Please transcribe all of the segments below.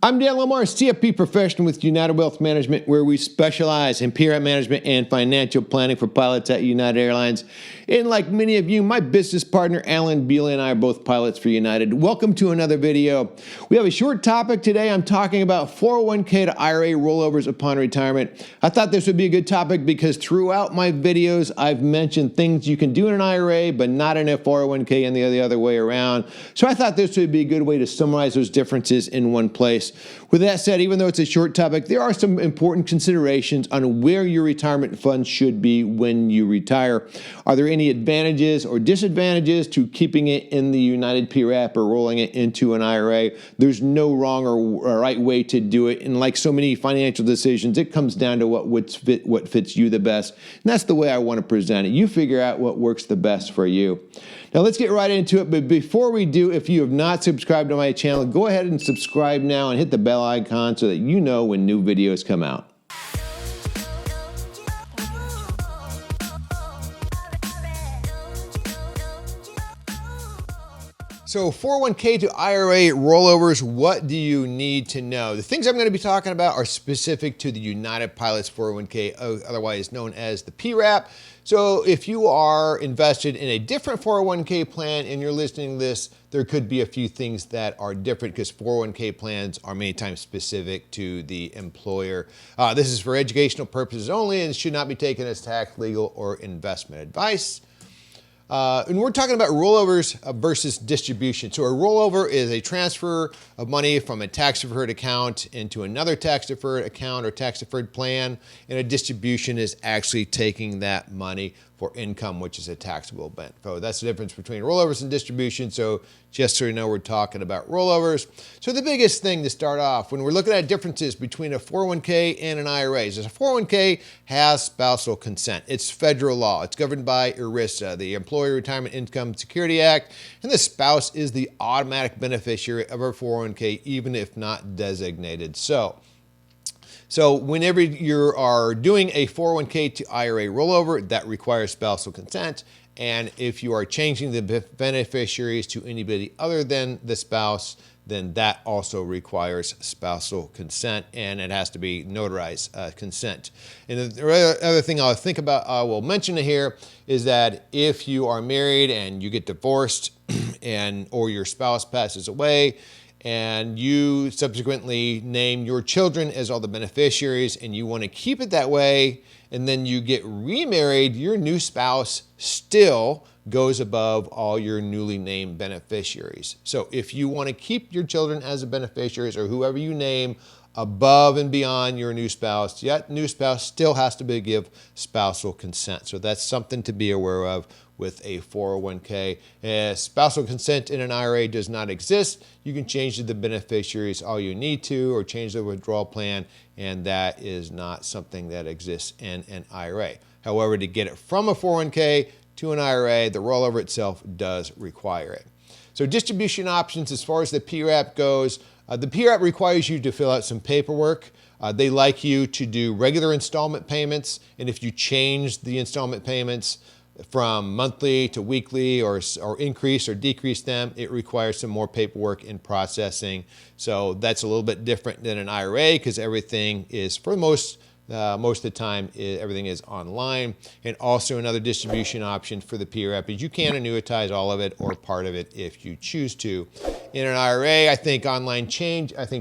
I'm Dan Lohmar, CFP professional with United Wealth Management, where we specialize in PRAP management and financial planning for pilots at United Airlines. And like many of you, my business partner, Alan Bealey, and I are both pilots for United. Welcome to another video. We have a short topic today. I'm talking about 401k to IRA rollovers upon retirement. I thought this would be a good topic because throughout my videos, I've mentioned things you can do in an IRA, but not in a 401k and the other way around. So I thought this would be a good way to summarize those differences in one place. With that said, even though it's a short topic, there are some important considerations on where your retirement funds should be when you retire. Are there any advantages or disadvantages to keeping it in the United PRAP or rolling it into an IRA? There's no wrong or right way to do it. And like so many financial decisions, it comes down to what fits you the best. And that's the way I want to present it. You figure out what works the best for you. Now let's get right into it, but before we do, if you have not subscribed to my channel, go ahead and subscribe now and hit the bell icon so that you know when new videos come out. So 401k to IRA rollovers, what do you need to know? The things I'm going to be talking about are specific to the United Pilots 401k, otherwise known as the PRAP. So if you are invested in a different 401k plan and you're listening to this, there could be a few things that are different because 401k plans are many times specific to the employer. This is for educational purposes only and should not be taken as tax, legal, or investment advice. And we're talking about rollovers versus distribution. So a rollover is a transfer of money from a tax-deferred account into another tax-deferred account or tax-deferred plan, and a distribution is actually taking that money for income, which is a taxable event. So that's the difference between rollovers and distribution. So just so you know, we're talking about rollovers. So the biggest thing to start off, when we're looking at differences between a 401k and an IRA, is a 401k has spousal consent. It's federal law. It's governed by ERISA, the Employee Retirement Income Security Act, and the spouse is the automatic beneficiary of a 401k, even if not designated so. So whenever you are doing a 401k to IRA rollover, that requires spousal consent. And if you are changing the beneficiaries to anybody other than the spouse, then that also requires spousal consent, and it has to be notarized consent. And the other thing I will mention here is that if you are married and you get divorced or your spouse passes away, and you subsequently name your children as all the beneficiaries and you want to keep it that way, and then you get remarried, your new spouse still goes above all your newly named beneficiaries. So if you want to keep your children as the beneficiaries or whoever you name above and beyond your new spouse, yet new spouse still has to give spousal consent. So that's something to be aware of with a 401k. Spousal consent in an IRA does not exist. You can change the beneficiaries all you need to or change the withdrawal plan, and that is not something that exists in an IRA. However, to get it from a 401k to an IRA, the rollover itself does require it. So distribution options as far as the PRAP goes, the PRAP requires you to fill out some paperwork. They like you to do regular installment payments, and if you change the installment payments from monthly to weekly or increase or decrease them, it requires some more paperwork and processing. So that's a little bit different than an IRA because everything is, for most of the time, everything is online. And also another distribution option for the PRAP is you can annuitize all of it or part of it if you choose to. In an IRA, I think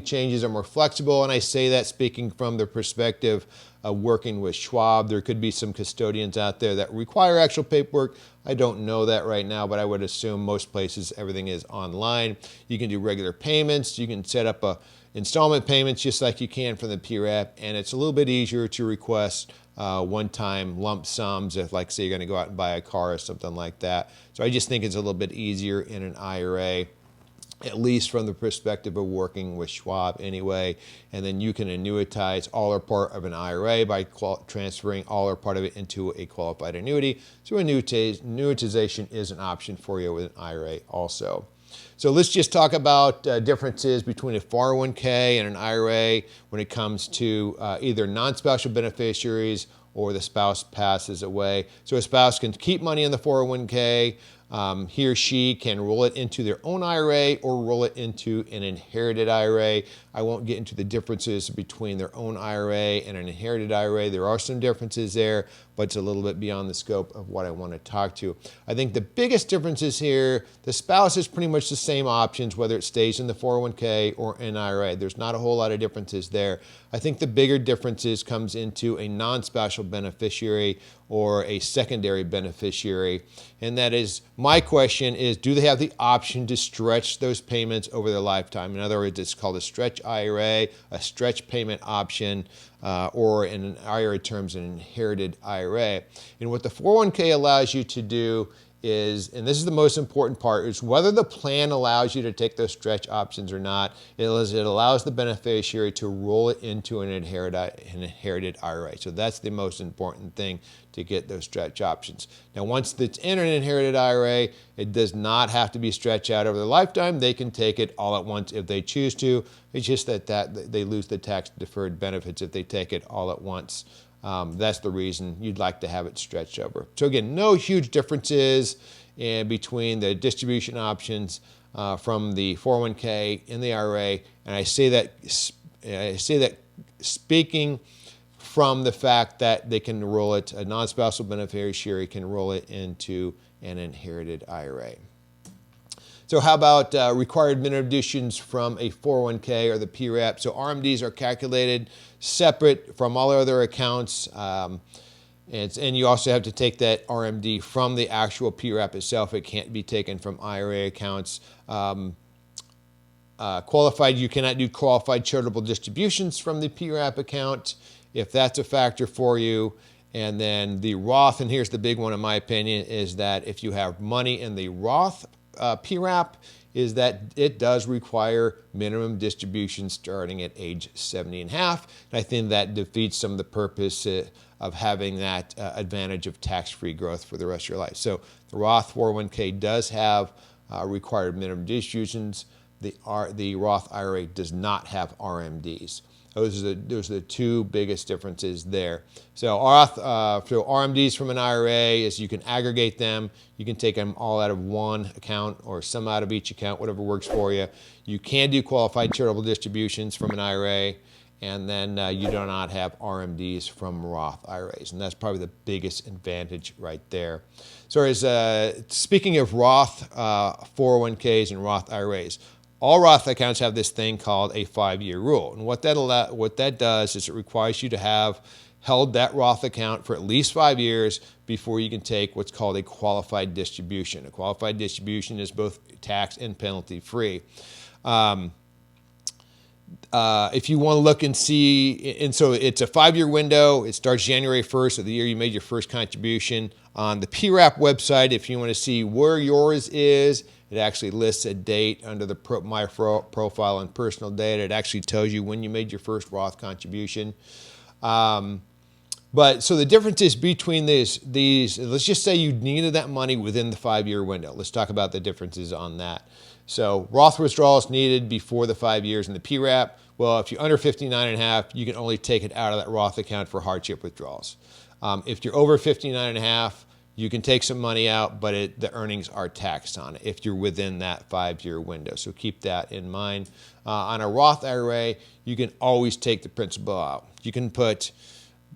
changes are more flexible, and I say that speaking from the perspective of working with Schwab. There could be some custodians out there that require actual paperwork. I don't know that right now, but I would assume most places everything is online. You can do regular payments. You can set up installment payments just like you can for the PRAP, and it's a little bit easier to request one-time lump sums if, like, say, you're going to go out and buy a car or something like that. So I just think it's a little bit easier in an IRA, at least from the perspective of working with Schwab anyway. And then you can annuitize all or part of an IRA by transferring all or part of it into a qualified annuity. So annuitization is an option for you with an IRA also. So let's just talk about differences between a 401k and an IRA when it comes to either non-spousal beneficiaries or the spouse passes away. So a spouse can keep money in the 401k He or she can roll it into their own IRA or roll it into an inherited IRA. I won't get into the differences between their own IRA and an inherited IRA. There are some differences there, but it's a little bit beyond the scope of what I want to talk to. I think the biggest differences here, the spouse is pretty much the same options, whether it stays in the 401k or an IRA. There's not a whole lot of differences there. I think the bigger differences comes into a non-spousal beneficiary or a secondary beneficiary. And that is, my question is, do they have the option to stretch those payments over their lifetime? In other words, it's called a stretch IRA, a stretch payment option, or in an IRA terms, an inherited IRA. And what the 401k allows you to do is, and this is the most important part, is whether the plan allows you to take those stretch options or not. It allows the beneficiary to roll it into an inherited IRA. So that's the most important thing, to get those stretch options. Now, once it's in an inherited IRA, it does not have to be stretched out over their lifetime. They can take it all at once if they choose to. It's just that they lose the tax-deferred benefits if they take it all at once. That's the reason you'd like to have it stretched over. So again, no huge differences in between the distribution options from the 401k and the IRA. And I say that speaking from the fact that they can roll it, a non-spousal beneficiary can roll it into an inherited IRA. So how about required minimum additions from a 401k or the PRAP? So RMDs are calculated separate from all other accounts. And you also have to take that RMD from the actual PRAP itself. It can't be taken from IRA accounts. Qualified, you cannot do qualified charitable distributions from the PRAP account if that's a factor for you. And then the Roth, and here's the big one in my opinion, is that if you have money in the Roth PRAP, is that it does require minimum distributions starting at age 70 and a half. And I think that defeats some of the purpose of having that advantage of tax-free growth for the rest of your life. So the Roth 401k does have required minimum distributions. The Roth IRA does not have RMDs. Those are the two biggest differences there. So RMDs from an IRA is you can aggregate them. You can take them all out of one account or some out of each account, whatever works for you. You can do qualified charitable distributions from an IRA, and then you do not have RMDs from Roth IRAs, and that's probably the biggest advantage right there. So speaking of Roth 401ks and Roth IRAs, all Roth accounts have this thing called a 5-year rule. And what that does is it requires you to have held that Roth account for at least 5 years before you can take what's called a qualified distribution. A qualified distribution is both tax and penalty free. If you want to look and see, and so it's a 5-year window. It starts January 1st of the year you made your first contribution. On the PRAP website, if you want to see where yours is, it actually lists a date under the My Profile and Personal Data. It actually tells you when you made your first Roth contribution. But so the differences between these, let's just say you needed that money within the 5-year window. Let's talk about the differences on that. So Roth withdrawals needed before the 5 years in the PRAP. Well, if you're under 59 and a half, you can only take it out of that Roth account for hardship withdrawals. If you're over 59 and a half, you can take some money out, but the earnings are taxed on it if you're within that 5-year window. So keep that in mind. On a Roth IRA, you can always take the principal out. You can put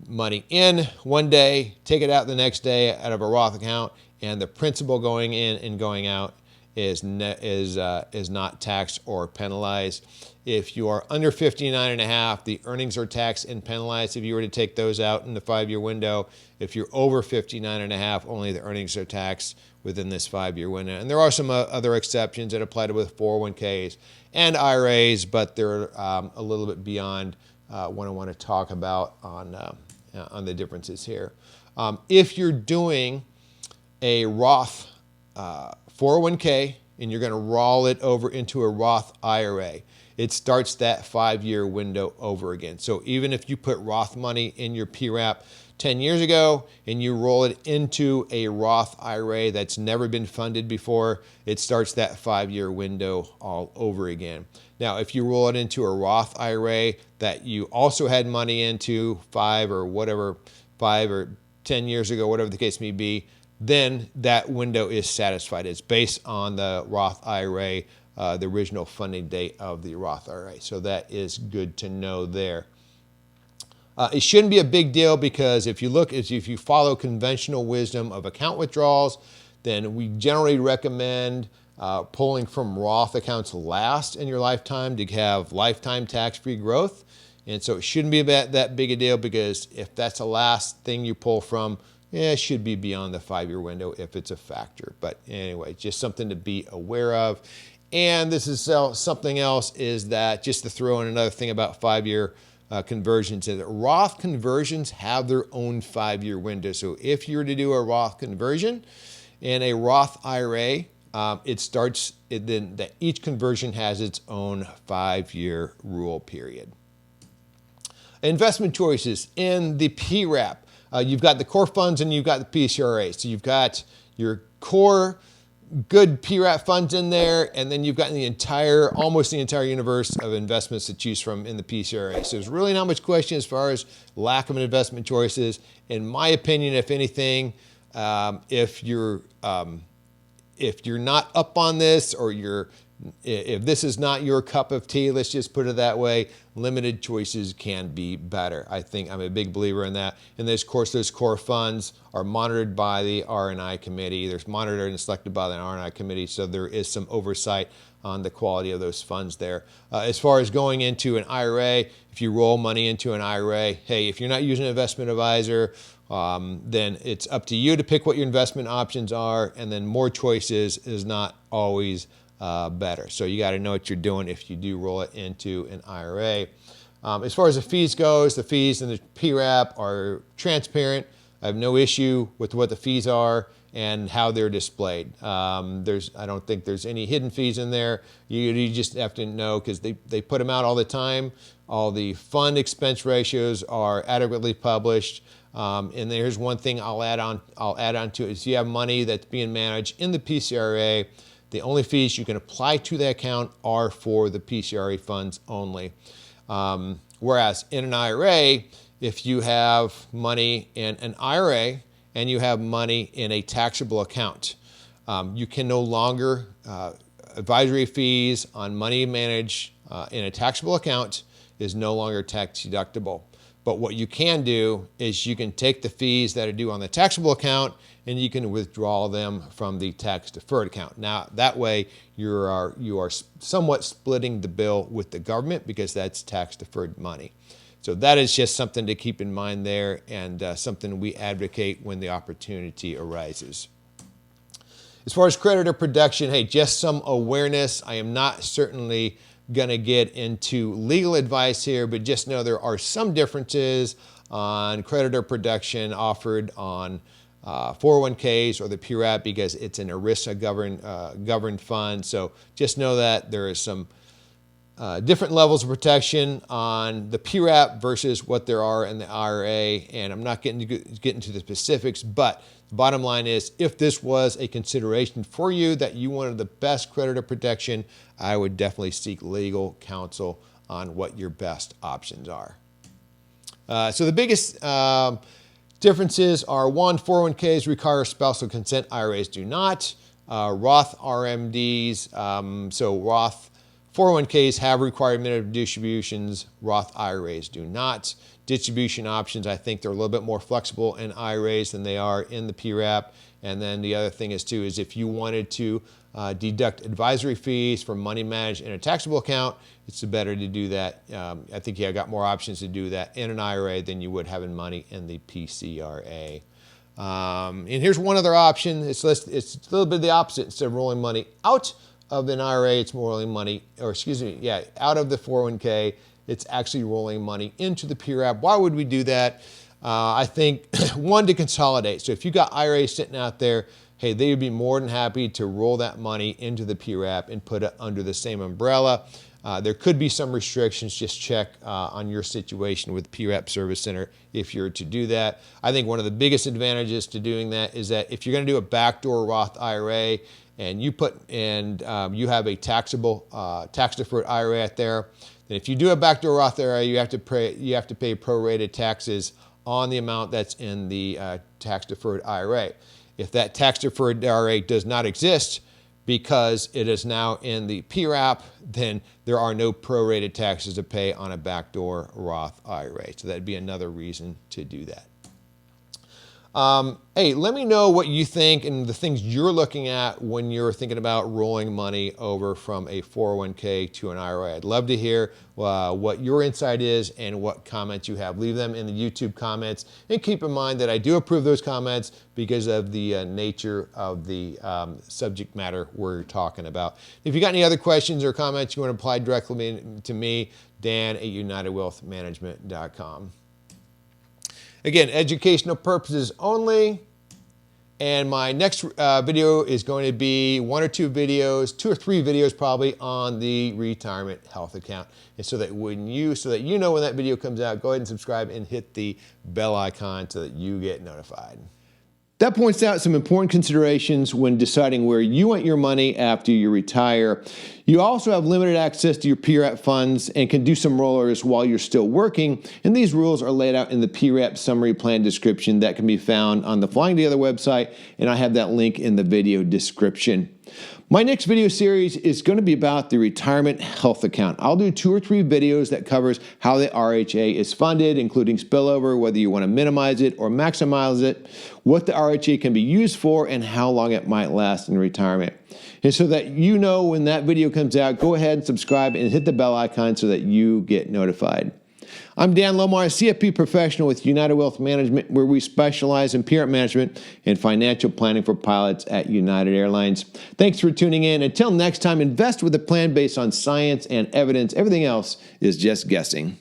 money in one day, take it out the next day out of a Roth account, and the principal going in and going out is not taxed or penalized. If you are under 59 and a half, the earnings are taxed and penalized if you were to take those out in the 5-year window. If you're over 59 and a half, only the earnings are taxed within this 5-year window. And there are some other exceptions that apply to with 401ks and IRAs, but they're a little bit beyond what I want to talk about on the differences here. If you're doing a Roth 401k and you're going to roll it over into a Roth IRA, it starts that 5-year window over again. So even if you put Roth money in your PRAP 10 years ago and you roll it into a Roth IRA that's never been funded before, it starts that 5-year window all over again. Now, if you roll it into a Roth IRA that you also had money into 5 or 10 years ago, whatever the case may be, then that window is satisfied. It's based on the Roth IRA, the original funding date of the Roth IRA. So that is good to know there. It shouldn't be a big deal because if you follow conventional wisdom of account withdrawals, then we generally recommend pulling from Roth accounts last in your lifetime to have lifetime tax-free growth. And so it shouldn't be that big a deal because if that's the last thing you pull from, it should be beyond the 5-year window if it's a factor. But anyway, just something to be aware of. And this is something else is that just to throw in another thing about 5-year conversions is that Roth conversions have their own 5-year window. So if you were to do a Roth conversion in a Roth IRA, then that each conversion has its own 5-year rule period. Investment choices in the PRAP. You've got the core funds and you've got the PCRA. So you've got your core good PRAP funds in there, and then you've got almost the entire universe of investments to choose from in the PCRA. So there's really not much question as far as lack of investment choices. In my opinion, if anything, if you're not up on this, or if this is not your cup of tea, let's just put it that way, limited choices can be better. I think I'm a big believer in that. And of course, those core funds are monitored by the R&I committee. They're monitored and selected by the R&I committee, so there is some oversight on the quality of those funds there. As far as going into an IRA, if you roll money into an IRA, hey, if you're not using an investment advisor, then it's up to you to pick what your investment options are, and then more choices is not always better. So you got to know what you're doing if you do roll it into an IRA. As far as the fees goes, the fees in the PRAP are transparent. I have no issue with what the fees are and how they're displayed. I don't think there's any hidden fees in there. You just have to know because they put them out all the time. All the fund expense ratios are adequately published. And there's one thing I'll add on to it is you have money that's being managed in the PCRA. The only fees you can apply to that account are for the PCRA funds only. Whereas in an IRA, if you have money in an IRA and you have money in a taxable account, you can no longer, advisory fees on money managed in a taxable account is no longer tax deductible. But what you can do is you can take the fees that are due on the taxable account and you can withdraw them from the tax deferred account. Now, that way you are somewhat splitting the bill with the government because that's tax deferred money. So that is just something to keep in mind there, and something we advocate when the opportunity arises. As far as creditor protection, hey, just some awareness. I am not certainly going to get into legal advice here, but just know there are some differences on creditor protection offered on 401ks or the PRAP because it's an ERISA governed fund. So just know that there is some different levels of protection on the PRAP versus what there are in the IRA. And I'm not getting into the specifics, but the bottom line is if this was a consideration for you that you wanted the best creditor protection, I would definitely seek legal counsel on what your best options are. So the biggest differences are, one, 401ks require spousal consent, IRAs do not. Roth RMDs, so Roth 401ks have required minimum distributions, Roth IRAs do not. Distribution options, I think they're a little bit more flexible in IRAs than they are in the PRAP. And then the other thing is too, is if you wanted to deduct advisory fees for money managed in a taxable account, it's better to do that. I think you got more options to do that in an IRA than you would having money in the PCRA. And here's one other option. It's a little bit the opposite. Instead of rolling money out of an IRA, it's more rolling money, out of the 401k. It's actually rolling money into the PRAP. Why would we do that? I think, one, to consolidate. So if you got IRAs sitting out there, hey, they would be more than happy to roll that money into the PRAP and put it under the same umbrella. There could be some restrictions. Just check on your situation with the PRAP Service Center if you're to do that. I think one of the biggest advantages to doing that is that if you're going to do a backdoor Roth IRA and you you have a taxable tax-deferred IRA out there, then if you do a backdoor Roth IRA, you have to pay prorated taxes on the amount that's in the tax-deferred IRA. If that tax-deferred IRA does not exist because it is now in the PRAP, then there are no prorated taxes to pay on a backdoor Roth IRA. So that'd be another reason to do that. Hey, let me know what you think and the things you're looking at when you're thinking about rolling money over from a 401k to an IRA. I'd love to hear what your insight is and what comments you have. Leave them in the YouTube comments, and keep in mind that I do approve those comments because of the nature of the subject matter we're talking about. If you got any other questions or comments you want to apply directly to me, Dan at UnitedWealthManagement.com. Again, educational purposes only. And my next video is going to be 1 or 2 videos, 2 or 3 videos probably, on the retirement health account. And so that you know when that video comes out, go ahead and subscribe and hit the bell icon so that you get notified. That points out some important considerations when deciding where you want your money after you retire. You also have limited access to your PRAP funds and can do some rollovers while you're still working. And these rules are laid out in the PRAP summary plan description that can be found on the Flying Together website, and I have that link in the video description. My next video series is going to be about the retirement health account. I'll do 2 or 3 videos that covers how the RHA is funded, including spillover, whether you want to minimize it or maximize it, what the RHA can be used for, and how long it might last in retirement. And so that you know when that video comes out, go ahead and subscribe and hit the bell icon so that you get notified. I'm Dan Lohmar, CFP professional with United Wealth Management, where we specialize in PRAP management and financial planning for pilots at United Airlines. Thanks for tuning in. Until next time, invest with a plan based on science and evidence. Everything else is just guessing.